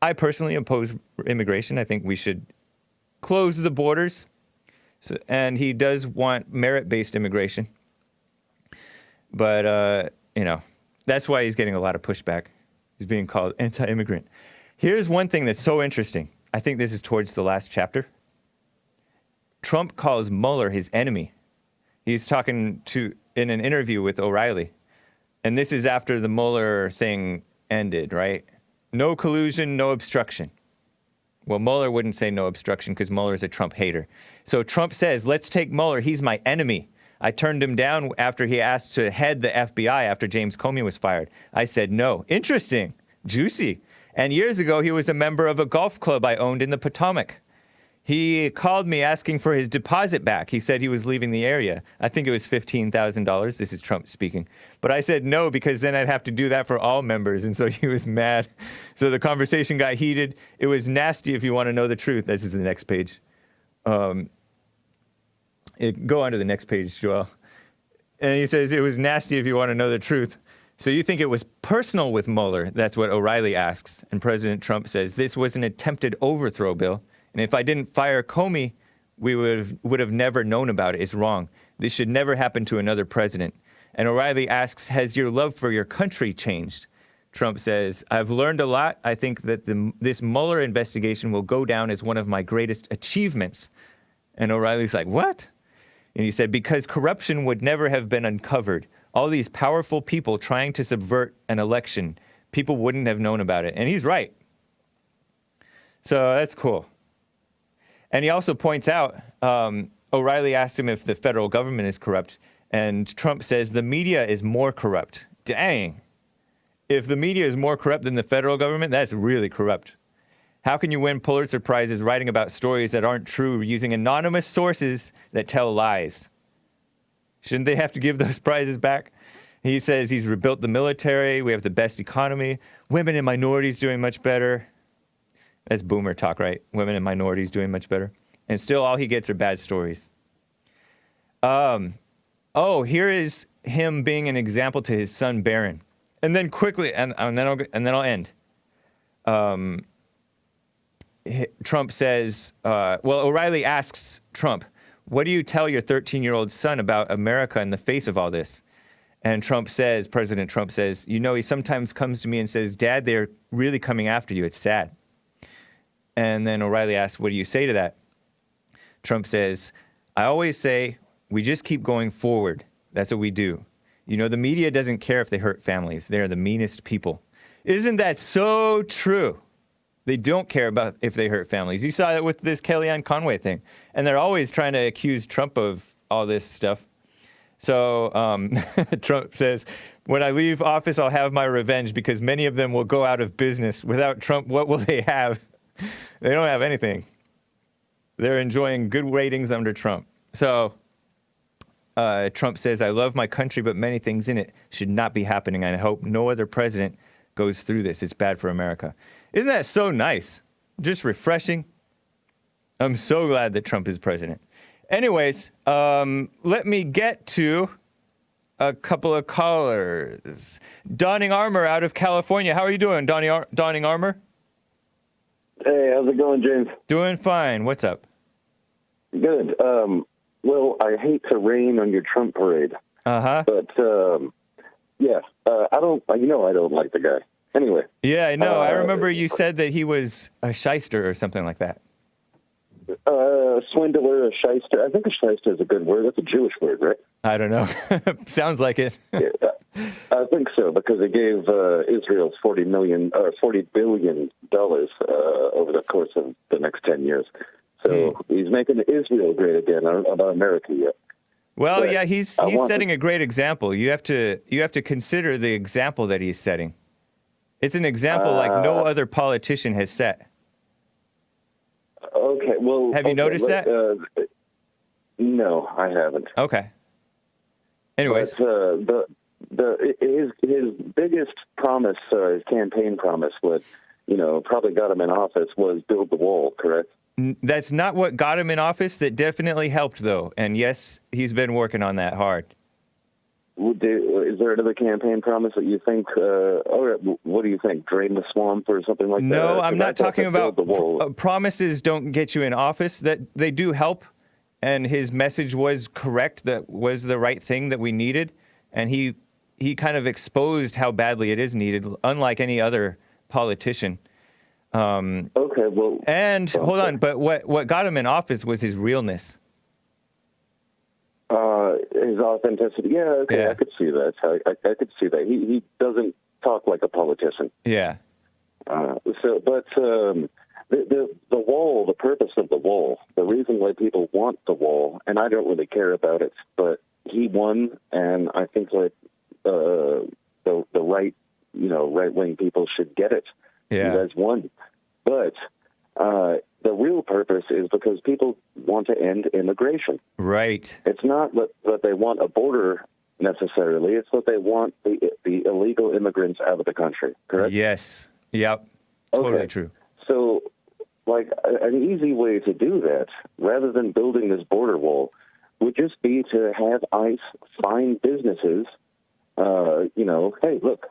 I personally oppose immigration. I think we should close the borders. So, and he does want merit-based immigration. But, that's why he's getting a lot of pushback. He's being called anti-immigrant. Here's one thing that's so interesting. I think this is towards the last chapter. Trump calls Mueller his enemy. He's talking in an interview with O'Reilly. And this is after the Mueller thing ended, right? No collusion, no obstruction. Well, Mueller wouldn't say no obstruction because Mueller's a Trump hater. So Trump says, let's take Mueller. He's my enemy. I turned him down after he asked to head the FBI after James Comey was fired. I said no. Interesting. Juicy. And years ago, he was a member of a golf club I owned in the Potomac. He called me asking for his deposit back. He said he was leaving the area. I think it was $15,000. This is Trump speaking. But I said no, because then I'd have to do that for all members. And so he was mad. So the conversation got heated. It was nasty if you want to know the truth. This is the next page. Go on to the next page, Joel. And he says, it was nasty if you want to know the truth. So you think it was personal with Mueller? That's what O'Reilly asks. And President Trump says, this was an attempted overthrow, Bill. And if I didn't fire Comey, we would have never known about it. It's wrong. This should never happen to another president. And O'Reilly asks, has your love for your country changed? Trump says, I've learned a lot. I think that this Mueller investigation will go down as one of my greatest achievements. And O'Reilly's like, what? And he said, because corruption would never have been uncovered. All these powerful people trying to subvert an election, people wouldn't have known about it. And he's right. So that's cool. And he also points out, O'Reilly asked him if the federal government is corrupt, and Trump says the media is more corrupt. Dang. If the media is more corrupt than the federal government, that's really corrupt. How can you win Pulitzer Prizes writing about stories that aren't true using anonymous sources that tell lies? Shouldn't they have to give those prizes back? He says he's rebuilt the military, we have the best economy, women and minorities doing much better. That's boomer talk, right? Women and minorities doing much better. And still all he gets are bad stories. Here is him being an example to his son Barron. And then quickly, and then I'll end. Trump says, O'Reilly asks Trump, what do you tell your 13-year-old son about America in the face of all this? And President Trump says, he sometimes comes to me and says, Dad, they're really coming after you. It's sad. And then O'Reilly asks, what do you say to that? Trump says, I always say, we just keep going forward. That's what we do. The media doesn't care if they hurt families. They're the meanest people. Isn't that so true? They don't care about if they hurt families. You saw that with this Kellyanne Conway thing. And they're always trying to accuse Trump of all this stuff. So Trump says, when I leave office, I'll have my revenge because many of them will go out of business. Without Trump, what will they have? They don't have anything. They're enjoying good ratings under Trump. So Trump says, I love my country, but many things in it should not be happening. And I hope no other president goes through this. It's bad for America. Isn't that so nice? Just refreshing. I'm so glad that Trump is president. Anyways, let me get to a couple of callers. Donning Armour out of California. How are you doing, Donning Armour? Hey, how's it going, James? Doing fine. What's up? Good. Well, I hate to rain on your Trump parade. Uh-huh. But Yeah, I don't like the guy. Anyway. Yeah, I know. I remember you said that he was a shyster or something like that. Swindler, a shyster. I think a shyster is a good word. That's a Jewish word, right? I don't know. Sounds like it. Yeah, I think so, because they gave Israel $40 billion over the course of the next 10 years. So he's making Israel great again. I don't know about America yet. Well, But yeah, he's setting a great example. You have to consider the example that he's setting. It's an example like no other politician has set. Okay, well... Have you noticed that? No, I haven't. Okay. Anyways. But, his biggest promise, his campaign promise, what probably got him in office, was build the wall. Correct? That's not what got him in office. That definitely helped, though. And yes, he's been working on that hard. Is there another campaign promise that you think? What do you think? Drain the swamp or something like that? No, I'm not talking about promises. Don't get you in office. That they do help, and his message was correct. That was the right thing that we needed, and he kind of exposed how badly it is needed, unlike any other politician. Okay, well... And, hold on, but what got him in office was his realness. His authenticity. Yeah, okay, yeah. I could see that. I could see that. He doesn't talk like a politician. Yeah. The wall, the purpose of the wall, the reason why people want the wall, and I don't really care about it, but he won, and I think the right-wing people should get it. Yeah. You guys won. But the real purpose is because people want to end immigration. Right. It's not that they want a border necessarily. It's that they want the illegal immigrants out of the country, correct? Yes. Yep. Totally true. So, an easy way to do that, rather than building this border wall, would just be to have ICE find businesses. Hey, look,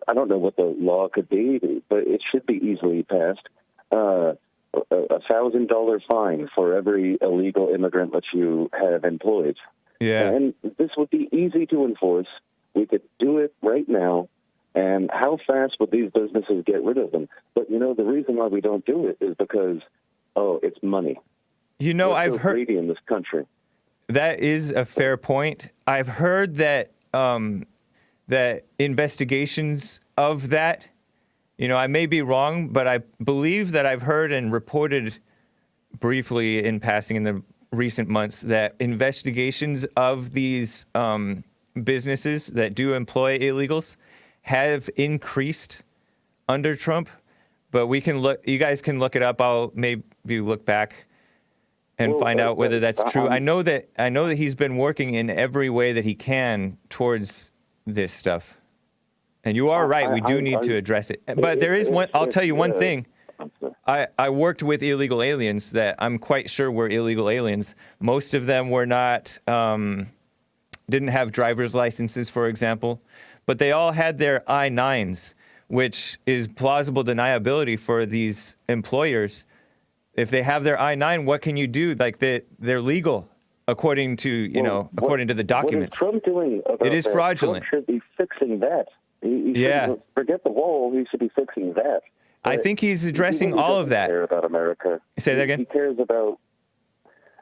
I don't know what the law could be, but it should be easily passed. A $1,000 fine for every illegal immigrant that you have employed. Yeah. And this would be easy to enforce. We could do it right now. And how fast would these businesses get rid of them? But, the reason why we don't do it is because, it's money. I've heard... greedy in this country. That is a fair point. I've heard that that investigations of that, I may be wrong, but I believe that I've heard and reported briefly in passing in the recent months that investigations of these businesses that do employ illegals have increased under Trump. But you guys can look it up. I'll maybe look back and find out whether that's true. I know that he's been working in every way that he can towards this stuff. And you are right. We do need to address it. But there is one. I'll tell you one thing. I worked with illegal aliens that I'm quite sure were illegal aliens. Most of them were not, didn't have driver's licenses, for example. But they all had their I-9s, which is plausible deniability for these employers. If they have their I-9, what can you do? Like they're legal, according to according to the documents. What is Trump doing about it is that? fraudulent. Trump should be fixing that. He forget the wall. He should be fixing that. I think he's addressing he really all of that. Care about America. Say that again. He cares about.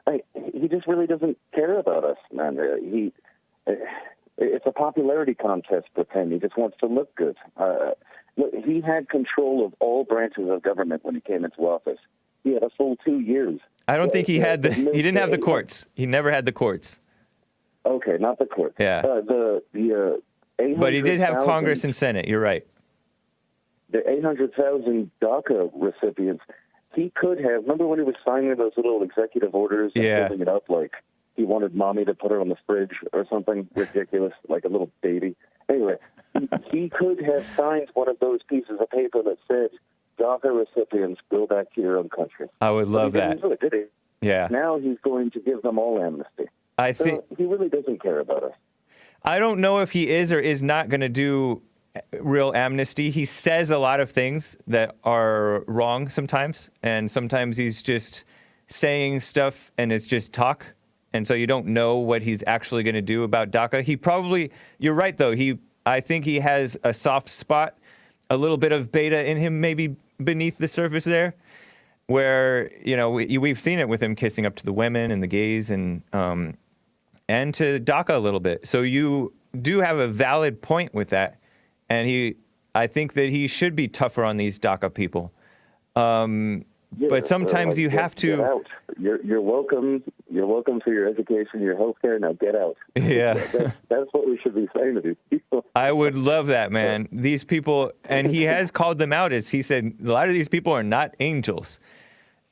He just really doesn't care about us, man. It's a popularity contest with him. He just wants to look good. He had control of all branches of government when he came into office. He had a full 2 years. I don't think he had he didn't have the courts. He never had the courts. Okay, not the courts. Yeah. But he did have Congress and Senate. You're right. The 800,000 DACA recipients, he could have. Remember when he was signing those little executive orders and holding it up like he wanted mommy to put it on the fridge or something ridiculous, like a little baby? Anyway, he could have signed one of those pieces of paper that said, DACA recipients, go back to your own country. I would love that. He didn't do it, did he? Yeah. Now he's going to give them all amnesty. I think he really doesn't care about us. I don't know if he is or is not going to do real amnesty. He says a lot of things that are wrong sometimes, and sometimes he's just saying stuff and it's just talk, and so you don't know what he's actually going to do about DACA. He probably, you're right though, I think he has a soft spot, a little bit of beta in him, maybe beneath the surface there, where, you know, we've seen it with him kissing up to the women and the gays and to DACA a little bit. So you do have a valid point with that. And I think that he should be tougher on these DACA people. But sometimes you have to. Get out. You're welcome. You're welcome for your education, your healthcare. Now get out. Yeah, that's what we should be saying to these people. I would love that, man. These people, and he has called them out. As he said, a lot of these people are not angels,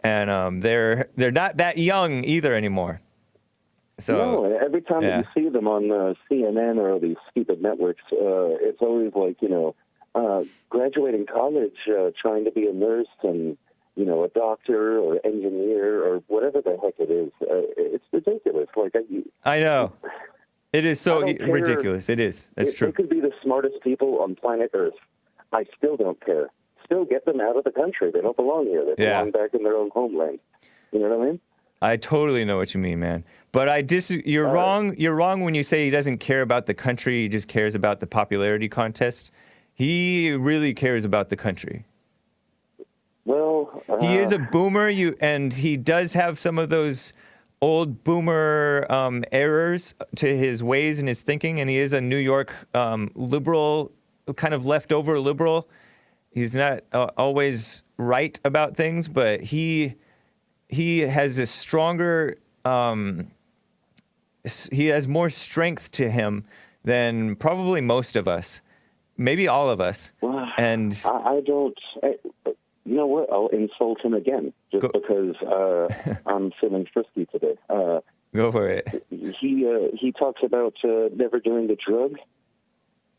and they're not that young either anymore. So no, every time that you see them on CNN or these stupid networks, it's always like, you know, graduating college, trying to be a nurse and, you know, a doctor or engineer or whatever the heck it is. It's ridiculous. Like I know. It is so ridiculous. It is. That's true. They could be the smartest people on planet Earth. I still don't care. Still get them out of the country. They don't belong here. They belong back in their own homeland. You know what I mean? I totally know what you mean, man. But you're wrong. You're wrong when you say he doesn't care about the country. He just cares about the popularity contest. He really cares about the country. Well, he is a boomer, and he does have some of those old boomer errors to his ways and his thinking, and he is a New York liberal, kind of leftover liberal. He's not always right about things, but he has a stronger, he has more strength to him than probably most of us, maybe all of us. Well, and I don't. You know what? I'll insult him again just because I'm feeling frisky today. Go for it. He talks about never doing the drug.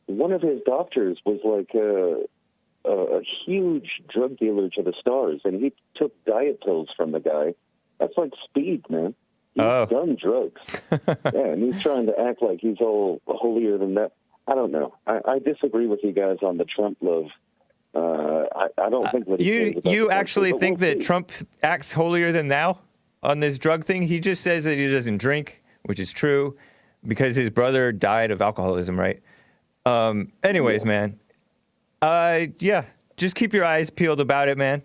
One of his doctors was like a huge drug dealer to the stars, and he took diet pills from the guy. That's like speed, man. He's done drugs. Yeah, and he's trying to act like he's all holier than that. I don't know. I disagree with you guys on the Trump love. I don't think that you actually think that Trump acts holier than thou on this drug thing? He just says that he doesn't drink, which is true, because his brother died of alcoholism, right? Anyways, man. Just keep your eyes peeled about it, man.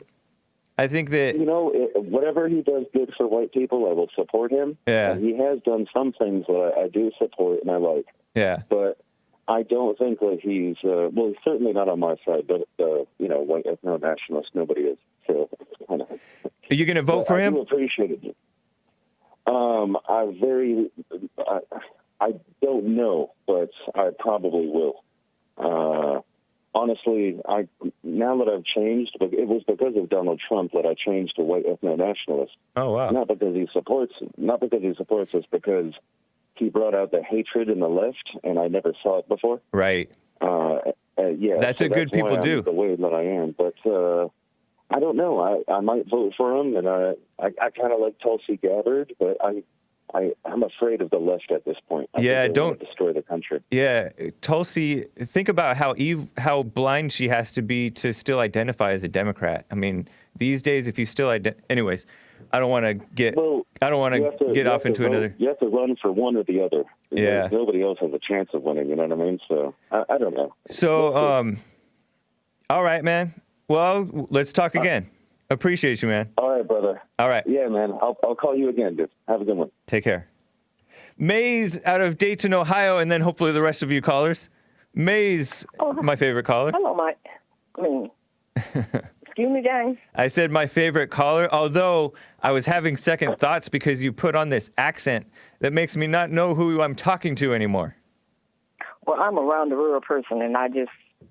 I think that... You know, whatever he does good for white people, I will support him. Yeah. And he has done some things that I do support and I like. Yeah. But I don't think that he's... well, he's certainly not on my side, but, you know, white ethno-nationalist, nobody is. So, kind of... Are you going to vote for him? I do appreciate it. I don't know, but I probably will. Honestly, now that I've changed, but it was because of Donald Trump that I changed to white ethno-nationalist. Oh, wow. Not because he supports us, because he brought out the hatred in the left, and I never saw it before. Right. Yeah. That's a good people do. The way that I am, but I don't know. I might vote for him, and I kind of like Tulsi Gabbard, but I'm afraid of the left at this point. I think they want to destroy the country. Yeah, Tulsi. Think about how blind she has to be to still identify as a Democrat. I mean, these days, if you still anyways, I don't want to get. Well, I don't want to get off into another. You have to run for one or the other. Yeah. Nobody else has a chance of winning. You know what I mean? So I don't know. So all right, man. Well, let's talk again. Appreciate you, man. All right, brother. All right. Yeah, man. I'll call you again, dude. Have a good one. Take care. Maze out of Dayton, Ohio, and then hopefully the rest of you callers. Maze, my favorite caller. Hello, Mike. Excuse me, gang. I said my favorite caller, although I was having second thoughts because you put on this accent that makes me not know who I'm talking to anymore. Well, I'm a round-the-world person, and I just...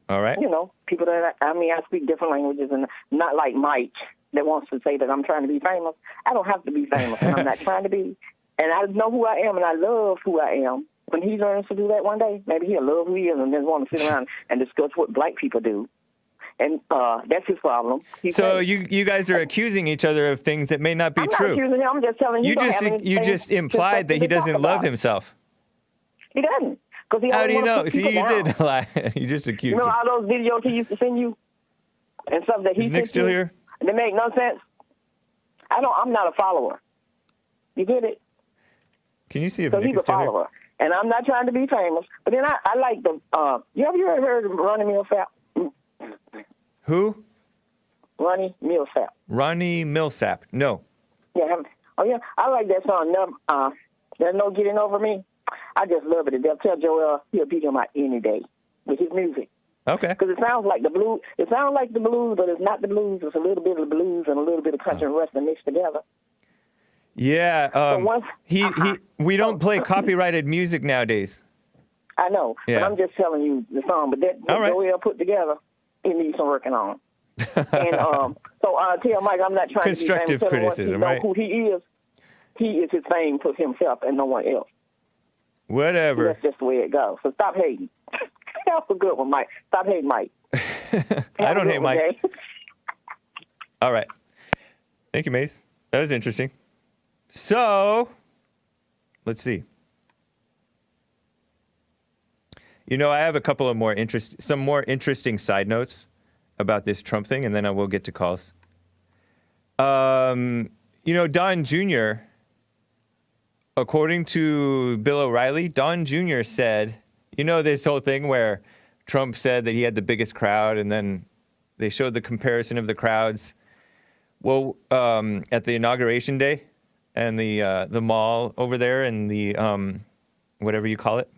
All right. You know, people that, I speak different languages, and not like Mike that wants to say that I'm trying to be famous. I don't have to be famous, and I'm not trying to be. And I know who I am, and I love who I am. When he learns to do that one day, maybe he'll love who he is and then want to sit around and discuss what black people do. And that's his problem. So you guys are accusing each other of things that may not be true. I'm not accusing him. I'm just telling you. You just implied that he doesn't love himself. He doesn't. How do you know? See, you did lie. You just accused him. You know all those videos he used to send you? And stuff that he Is Nick still here? They make no sense. I'm not a follower. You get it? Can you see if so Nick he's is a still follower. here? And I'm not trying to be famous, but then I like the. You ever heard of Ronnie Millsap? Who? Ronnie Millsap. Ronnie Millsap. No. Yeah. Oh yeah, I like that song. There's no getting over me. I just love it. They'll tell Joel he'll beat him out any day with his music. Okay. Because it sounds like the blues. It sounds like the blues, but it's not the blues. It's a little bit of the blues and a little bit of country and western mixed together. Yeah. We don't play copyrighted music nowadays. I know, Yeah. but I'm just telling you the song. But that All right. Joel put together, it needs some working on. And so tell Mike, I'm not trying Constructive to be famous. criticism, know right? who he is. He is his fame for himself and no one else. Whatever. That's just the way it goes. So stop hating. Have a good one, Mike. Stop hating, Mike. I don't hate Mike. Jay. All right. Thank you, Mace. That was interesting. So, let's see. You know, I have a couple of some more interesting side notes about this Trump thing, and then I will get to calls. You know, Don Jr., according to Bill O'Reilly, Don Jr. said, you know, this whole thing where Trump said that he had the biggest crowd, and then they showed the comparison of the crowds. Well, at the inauguration day and the mall over there and the whatever you call it,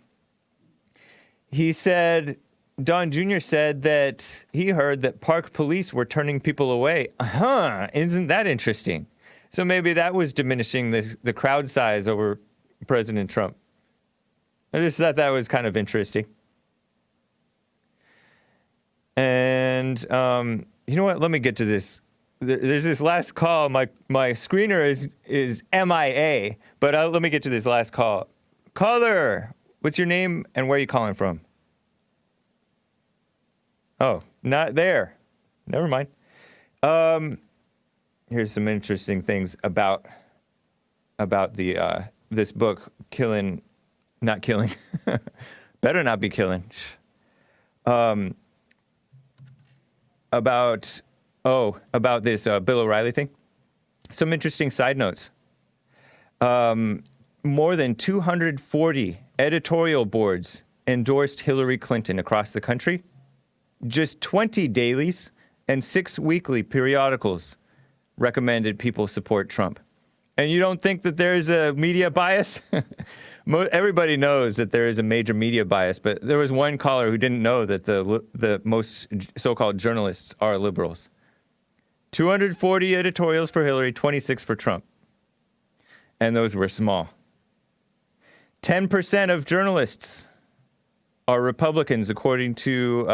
he said, Don Jr. said that he heard that park police were turning people away. Isn't that interesting? So maybe that was diminishing the crowd size over President Trump. I just thought that was kind of interesting. And you know what? Let me get to this. There's this last call. My screener is MIA, but let me get to this last call. Caller, what's your name and where are you calling from? Oh, not there. Never mind. Here's some interesting things about the this book, Not Killing. Better not be killing. About this Bill O'Reilly thing. Some interesting side notes. More than 240 editorial boards endorsed Hillary Clinton across the country. Just 20 dailies and 6 weekly periodicals recommended people support Trump. And you don't think that there is a media bias? Everybody knows that there is a major media bias, but there was one caller who didn't know that the most so-called journalists are liberals. 240 editorials for Hillary, 26 for Trump. And those were small. 10% of journalists are Republicans, according to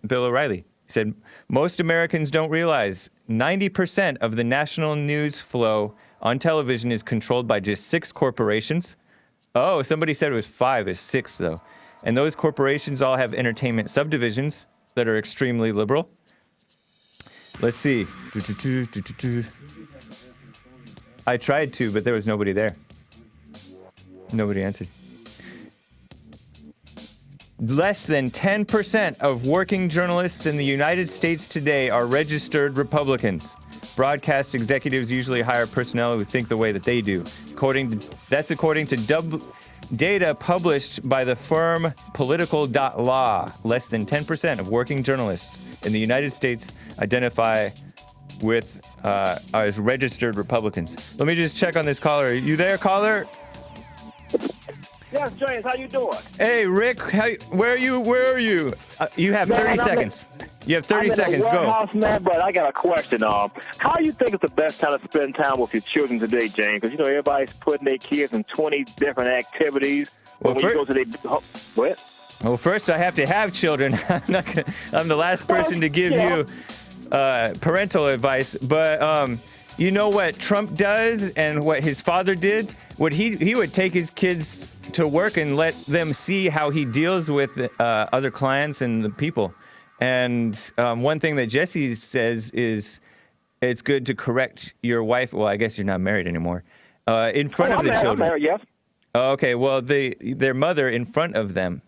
Bill O'Reilly. He said, most Americans don't realize 90% of the national news flow on television is controlled by just 6 corporations. Oh, somebody said it was 5. It's 6, though. And those corporations all have entertainment subdivisions that are extremely liberal. Let's see. I tried to, but there was nobody there. Nobody answered. Less than 10% of working journalists in the United States today are registered Republicans. Broadcast executives usually hire personnel who think the way that they do. That's according to data published by the firm Political.law. Less than 10% of working journalists in the United States identify with as registered Republicans. Let me just check on this caller. Are you there, caller? Yes, James, how you doing? Hey, Rick, where are you? You have 30 seconds. You have 30 seconds. I'm in a Go. warehouse, man, but I got a question. How do you think it's the best time to spend time with your children today, James? Because, you know, everybody's putting their kids in 20 different activities. Well, when you go to their... What? Well, first I have to have children. I'm the last person to give you parental advice. But you know what Trump does and what his father did? He would take his kids to work and let them see how he deals with other clients and the people. And one thing that Jesse says is it's good to correct your wife. Well, I guess you're not married anymore. In front of the children. I'm married, yes. Okay, well, their mother in front of them,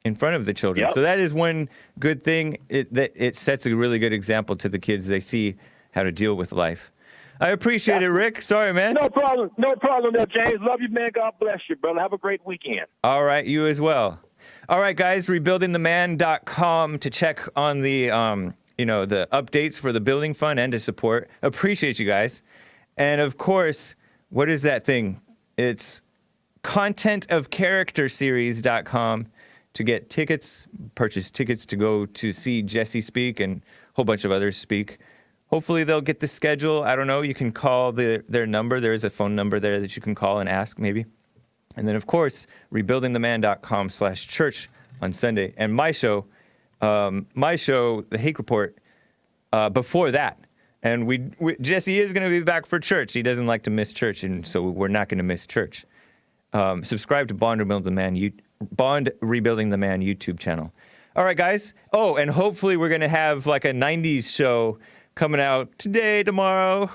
in front of the children. Yep. So that is one good thing. It sets a really good example to the kids. They see how to deal with life. I appreciate it, Rick. Sorry, man. No problem. No problem there, James. Love you, man. God bless you, brother. Have a great weekend. All right, you as well. All right, guys, rebuildingtheman.com to check on the, the updates for the building fund and to support. Appreciate you guys. And of course, what is that thing? It's contentofcharacterseries.com to get tickets, purchase tickets to go to see Jesse speak and a whole bunch of others speak. Hopefully they'll get the schedule. I don't know. You can call their number. There is a phone number there that you can call and ask maybe. And then, of course, rebuildingtheman.com/church on Sunday. And my show, The Hake Report, before that. And Jesse is going to be back for church. He doesn't like to miss church, and so we're not going to miss church. Subscribe to Bond Rebuilding the Man YouTube channel. All right, guys. Oh, and hopefully we're going to have like a 90s show coming out today, tomorrow,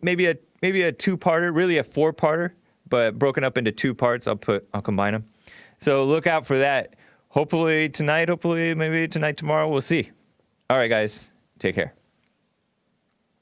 maybe a two-parter, really a four-parter, but broken up into two parts. I'll combine them. So look out for that. Hopefully tonight, maybe tonight, tomorrow. We'll see. All right, guys. Take care.